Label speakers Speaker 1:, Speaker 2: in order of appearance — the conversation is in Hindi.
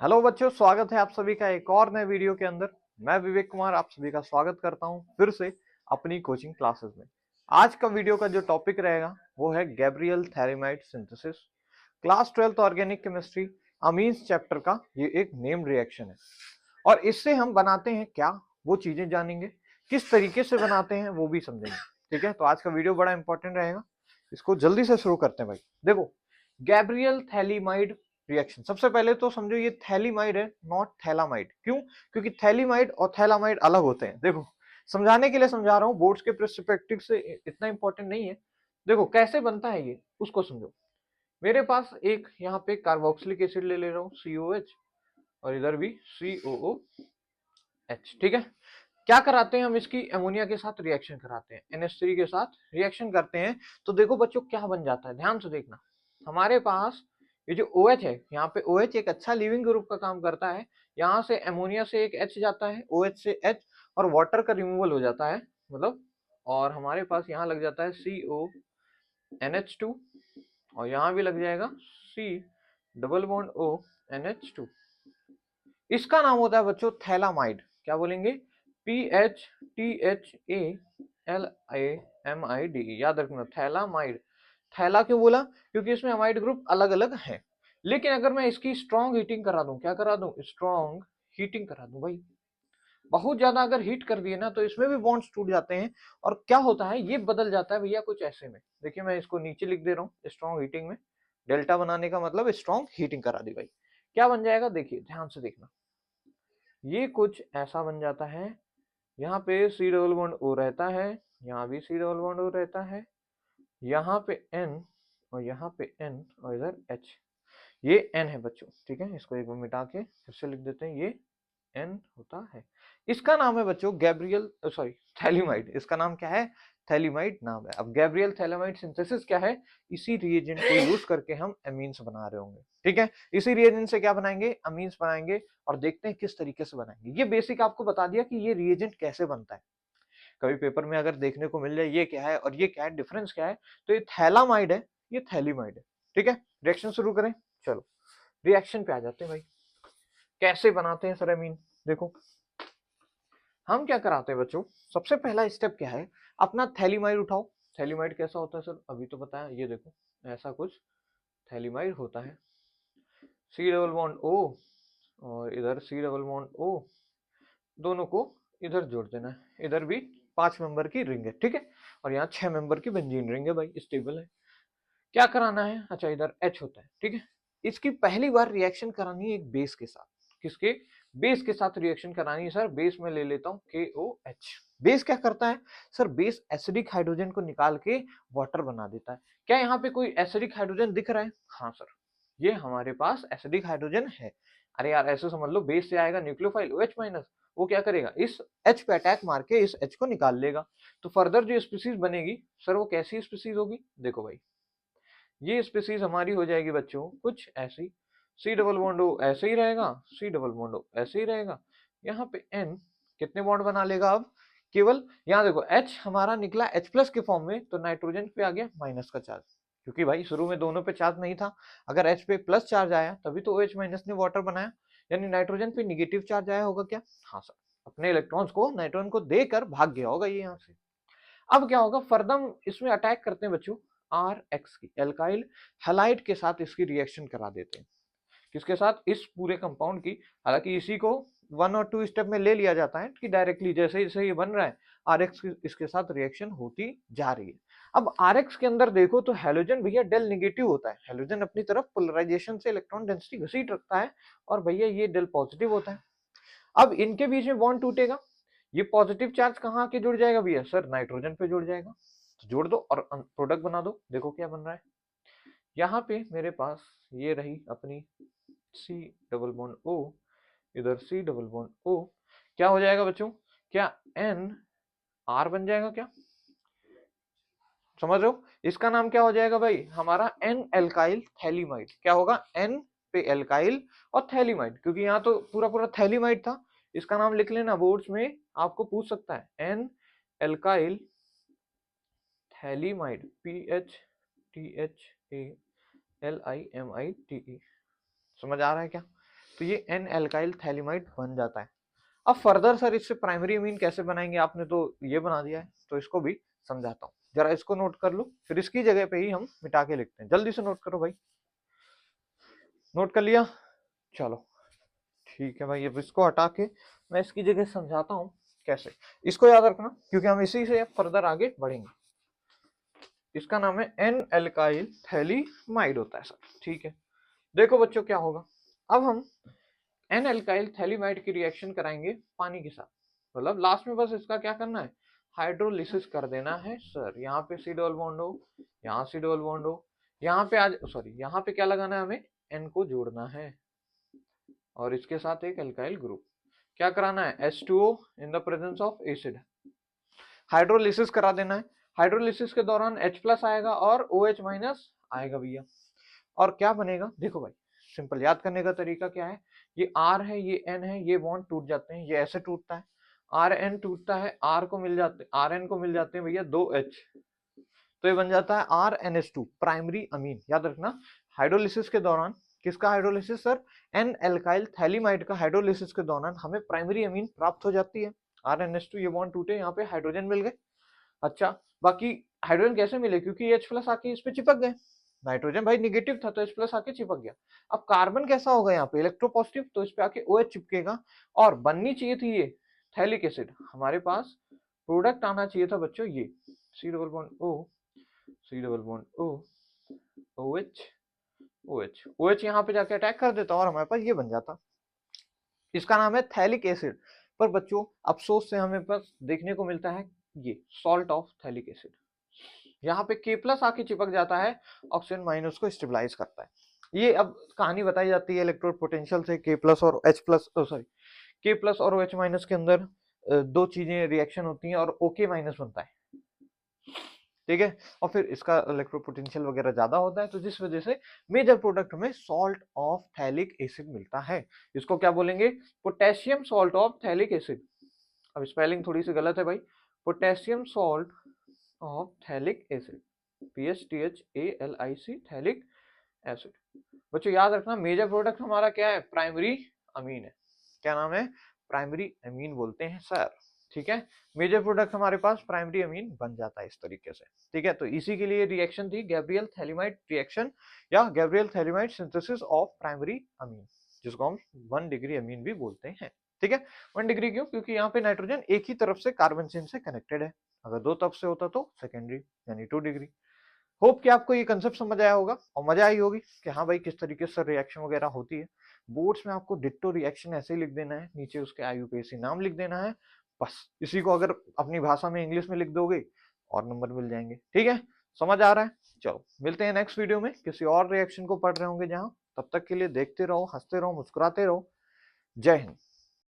Speaker 1: हेलो बच्चों, स्वागत है आप सभी का एक और नए वीडियो के अंदर। मैं विवेक कुमार आप सभी का स्वागत करता हूं फिर से अपनी कोचिंग क्लासेस में। आज का वीडियो का जो टॉपिक रहेगा वो है Gabriel phthalimide synthesis, class 12th organic chemistry, amines chapter का ये एक नेम रिएक्शन है। और इससे हम बनाते हैं क्या, वो चीजें जानेंगे, किस तरीके से बनाते हैं वो भी समझेंगे। ठीक है, तो आज का वीडियो बड़ा इंपॉर्टेंट रहेगा, इसको जल्दी से शुरू करते हैं भाई। देखो, गैब्रियल थैलीमाइड रिएक्शन, सबसे पहले तो समझो ये थैलीमाइड है, नॉट थैलामाइड। क्यों? क्योंकि थैलीमाइड और थैलामाइड अलग होते हैं। देखो, समझाने के लिए समझा रहा हूँ, बोर्ड्स के पर्सपेक्टिव से इतना इंपॉर्टेंट नहीं है। देखो कैसे बनता है ये, उसको समझो। मेरे पास एक यहाँ पे कार्बोक्सिलिक एसिड ले रहा हूँ COH, और इधर भी COOH। ठीक है, क्या कराते हैं हम, इसकी अमोनिया के साथ रिएक्शन कराते हैं, NH3 के साथ रिएक्शन करते हैं। तो देखो बच्चों क्या बन जाता है, ध्यान से देखना। हमारे पास ये जो OH है, यहाँ पे OH एक अच्छा लिविंग ग्रुप का काम करता है। यहाँ से अमोनिया से एक H जाता है, OH से H, और वाटर का रिमूवल हो जाता है, मतलब। और हमारे पास यहाँ लग जाता है CONH2, और यहाँ भी लग जाएगा C double bond O NH2। इसका नाम होता है बच्चों थैलामाइड। क्या बोलेंगे? PHTHALAMIDE, याद रखना, थैलामाइड। थैला क्यों बोला? क्योंकि इसमें अमाइड ग्रुप अलग अलग हैं। लेकिन अगर मैं इसकी स्ट्रॉन्ग हीटिंग करा दूं, क्या करा दूं? स्ट्रॉन्ग हीटिंग करा दूं भाई, बहुत ज्यादा अगर हीट कर दिए ना तो इसमें भी बॉन्ड्स टूट जाते हैं। और क्या होता है, ये बदल जाता है भैया कुछ ऐसे में। देखिए मैं इसको नीचे लिख दे रहा हूँ, स्ट्रॉन्ग हीटिंग में डेल्टा बनाने का मतलब स्ट्रॉन्ग हीटिंग करा दी भाई। क्या बन जाएगा, देखिए ध्यान से देखना। ये कुछ ऐसा बन जाता है, यहाँ पे C डबल बॉन्ड O रहता है, यहाँ भी C डबल बॉन्ड O रहता है, यहाँ पे N, और यहाँ पे N, और इधर H। ये N है बच्चों, ठीक है। इसको एक बार मिटा के फिर से लिख देते हैं, ये N होता है। इसका नाम है बच्चों गैब्रियल, सॉरी, थैलीमाइड। इसका नाम क्या है? थैलीमाइड नाम है। अब गैब्रियल थैलीमाइड सिंथेसिस क्या है? इसी रिएजेंट को यूज करके हम अमीन्स बना रहे होंगे। ठीक है, इसी रिएजेंट से क्या बनाएंगे? अमीन्स बनाएंगे। और देखते हैं किस तरीके से बनाएंगे। ये बेसिक आपको बता दिया कि ये रिएजेंट कैसे बनता है। कभी पेपर में अगर देखने को मिल जाए ये क्या है और ये क्या है, डिफरेंस क्या है, तो ये थैलामाइड है, ये थैलीमाइड है। ठीक है, रिएक्शन शुरू करें। चलो रिएक्शन पे आ जाते हैं भाई। कैसे बनाते हैं सर अमीन? देखो, हम क्या कराते हैं बच्चों, सबसे पहला स्टेप क्या है, अपना थैलीमाइड उठाओ। थैलीमाइड कैसा होता है सर, अभी तो बताया, ये देखो ऐसा कुछ थैलीमाइड होता है। C डबल बॉन्ड O, और इधर C डबल बॉन्ड O, दोनों को इधर जोड़ देना है। इधर भी 5 मेंबर की रिंग है, ठीक है। और यहाँ 6 मेंबर की बेंजीन रिंग है भाई, स्टेबल है। क्या कराना है? अच्छा, इधर H होता है, ठीक है। इसकी पहली बार रिएक्शन करानी है एक बेस के साथ। किसके? बेस के साथ रिएक्शन करानी है सर। बेस में ले लेता हूँ KOH। बेस क्या करता है सर? बेस एसिडिक हाइड्रोजन को निकाल के वाटर बना देता है। क्या यहाँ पे कोई एसिडिक हाइड्रोजन दिख रहा है? हाँ सर, ये हमारे पास एसिडिक हाइड्रोजन है। अरे यार ऐसे समझ लो, बेस से आएगा न्यूक्लियोफाइल OH-, वो क्या करेगा, इस H पे अटैक मार के इस H को निकाल लेगा। तो फर्दर जो स्पीसीज बनेगी सर, वो कैसी स्पीसीज होगी? देखो भाई, ये स्पीसीज हमारी हो जाएगी बच्चों कुछ ऐसी। C डबल बॉन्ड O ऐसे ही रहेगा, C डबल बॉन्ड O ऐसे ही रहेगा। यहाँ पे N कितने बॉन्ड बना लेगा अब? केवल यहाँ देखो H हमारा निकला H+ के फॉर्म में, तो नाइट्रोजन पे आ गया माइनस का चार्ज। क्योंकि भाई शुरू में दोनों पे चार्ज नहीं था। अगर H पे प्लस चार्ज आया तभी तो OH- ने वाटर बनाया, यानी नाइट्रोजन पे निगेटिव चार्ज आया होगा क्या? हाँ सर, अपने इलेक्ट्रॉन्स को नाइट्रोजन को देकर भाग गया होगा ये यहाँ से। अब क्या होगा, फर्दर इसमें अटैक करते हैं बच्चों RX की, एल्काइल हैलाइड के साथ इसकी रिएक्शन करा देते हैं। किसके साथ? इस पूरे कंपाउंड की। हालांकि इसी को 1 और 2 स्टेप में ले लिया जाता है कि डायरेक्टली जैसे जैसे ये बन रहा है RX की इसके साथ रिएक्शन होती जा रही है। अब RX के अंदर देखो तो हैलोजन भैया डेल नेगेटिव होता है। हैलोजन अपनी तरफ पोलराइजेशन से इलेक्ट्रॉन डेंसिटी घसीट रखता है, और भैया ये डेल पॉजिटिव होता है। अब इनके बीच में बॉन्ड टूटेगा, ये पॉजिटिव चार्ज कहाँ आके जुड़ जाएगा भैया? सर नाइट्रोजन पे जुड़ जाएगा। तो जोड़ दो और प्रोडक्ट बना दो। देखो क्या बन रहा है, यहाँ पे मेरे पास ये रही अपनी C डबल बॉन्ड O, इधर C डबल बॉन्ड O। क्या हो जाएगा बच्चों? क्या NR बन जाएगा क्या? समझ रहे हो? इसका नाम क्या हो जाएगा भाई? हमारा N एल्काइल थैलीमाइड। क्या होगा? N पे एल्काइल और थैलीमाइड, क्योंकि यहाँ तो पूरा पूरा थैलीमाइड था। इसका नाम लिख लेना, बोर्ड्स में आपको पूछ सकता है। N alkyl phthalimide, PHTHALIMIDE। समझ आ रहा है क्या? तो ये एन एल्काइल थैलिमाइड बन जाता है। अब फर्दर सर इससे प्राइमरी अमीन कैसे बनाएंगे, आपने तो ये बना दिया है, तो इसको भी समझाता हूँ, जरा इसको नोट कर लो, फिर इसकी जगह पे ही हम मिटा के लिखते हैं। जल्दी से नोट करो भाई, नोट कर लिया? चलो ठीक है भाई, अब इसको हटा के मैं इसकी जगह समझाता हूँ कैसे। इसको याद रखना क्योंकि हम इसी से फर्दर आगे बढ़ेंगे। इसका नाम है एन एल्काइल थैलीमाइड होता है सर, ठीक है। देखो बच्चों क्या होगा, अब हम एन एल्काइल थैलीमाइड की रिएक्शन कराएंगे पानी के साथ, मतलब लास्ट में बस इसका क्या करना है, हाइड्रोलिसिस कर देना है सर। यहाँ पे सी डबल बॉन्ड हो, यहाँ सी डबल बॉन्ड हो, यहाँ पे आज सॉरी यहाँ पे क्या लगाना है, हमें एन को जोड़ना है और इसके साथ एक एल्काइल ग्रुप क्या कराना है, H2O in the presence of acid, hydrolysis करा देना है। हाइड्रोलिसिस के दौरान H प्लस आएगा और OH माइनस आएगा भैया, और क्या बनेगा, देखो भाई सिंपल याद करने का तरीका क्या है, ये R है ये N है, ये बॉन्ड टूट जाते हैं, ये ऐसे टूटता है, RN टूटता है, R को मिल जाते RN को मिल जाते हैं भैया 2H, तो ये बन जाता है RNH2 प्राइमरी अमीन। याद रखना हाइड्रोलिसिस के दौरान, किसका hydrolysis sir, N alkyl phthalimide का हाइड्रोलिसिस के दौरान हमें प्राइमरी अमीन प्राप्त हो जाती है, RNH2, ये बॉन्ड टूटे, यहाँ पे हाइड्रोजन मिल गए। अच्छा बाकी हाइड्रोजन कैसे मिले, क्योंकि H प्लस आके इस पे चिपक गए, नाइट्रोजन भाई निगेटिव था तो H प्लस आके चिपक गया। अब कार्बन कैसा होगा यहाँ पे, इलेक्ट्रोपॉजिटिव, तो इस पे आके OH चिपकेगा और बननी चाहिए थी ये थैलिक एसिड, हमारे पास प्रोडक्ट आना चाहिए था बच्चों ये C double bond O, C double bond O, OH, OH, OH यहाँ पे जाके अटैक कर देता और हमारे पास ये बन जाता, इसका नाम है थैलिक एसिड। पर बच्चों अफसोस से हमें पास देखने को मिलता है ये सॉल्ट ऑफ थैलिक एसिड, यहाँ पे K प्लस आके चिपक जाता है, ऑक्सीजन माइनस को स्टेबलाइज करता है। ये अब कहानी बताई जाती है इलेक्ट्रोड पोटेंशियल से, K प्लस और H plus sorry K plus और OH माइनस के अंदर दो चीजें रिएक्शन होती हैं और OK माइनस बनता है, ठीक है, और फिर इसका इलेक्ट्रो पोटेंशियल वगैरह ज्यादा होता है, तो जिस वजह से मेजर प्रोडक्ट में सॉल्ट ऑफ थैलिक एसिड मिलता है। इसको क्या बोलेंगे, potassium salt of phthalic acid. अब स्पेलिंग थोड़ी सी गलत है भाई, potassium salt of phthalic acid, PHTHALIC phthalic acid. बच्चों याद रखना मेजर प्रोडक्ट हमारा क्या है, प्राइमरी अमीन है। क्या नाम है, प्राइमरी अमीन बोलते हैं सर, ठीक है। मेजर प्रोडक्ट हमारे पास प्राइमरी अमीन बन जाता है इस तरीके से, ठीक है। तो इसी के लिए रिएक्शन थी गैब्रियल थैलीमाइड रिएक्शन या Gabriel phthalimide synthesis of primary amine, जिसको हम 1 डिग्री अमीन भी बोलते हैं, ठीक है। 1 डिग्री क्यों, क्योंकि यहाँ पे नाइट्रोजन एक ही तरफ से कार्बन चेन से कनेक्टेड है, अगर दो तरफ से होता तो सेकेंडरी यानी 2 डिग्री। होप कि आपको ये कंसेप्ट समझ आया होगा और मजा आई होगी कि हाँ भाई किस तरीके से रिएक्शन वगैरह होती है। बोर्ड्स में आपको डिट्टो रिएक्शन ऐसे ही लिख देना है, नीचे उसके IUPAC नाम लिख देना है, बस इसी को अगर अपनी भाषा में इंग्लिश में लिख दोगे और नंबर मिल जाएंगे, ठीक है। समझ आ रहा है, चलो मिलते हैं नेक्स्ट वीडियो में, किसी और रिएक्शन को पढ़ रहे होंगे जहाँ, तब तक के लिए देखते रहो, हंसते रहो, मुस्कुराते रहो। जय हिंद।